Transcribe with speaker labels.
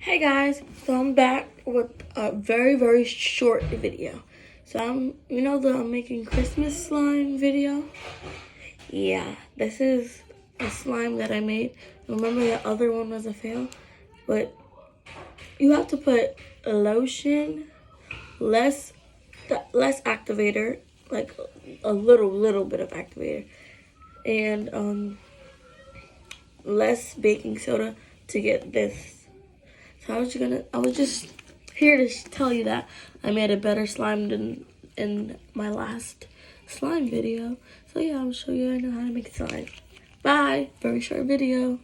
Speaker 1: Hey guys, so I'm back with a very short video. So I'm making Christmas slime video. Yeah, this is a slime that I made. Remember the other one was a fail, but you have to put lotion, less activator, like a little bit of activator, and less baking soda to get this. So I was just here to tell you that I made a better slime than in my last slime video. So yeah, I'll show you how to make slime. Bye. Very short video.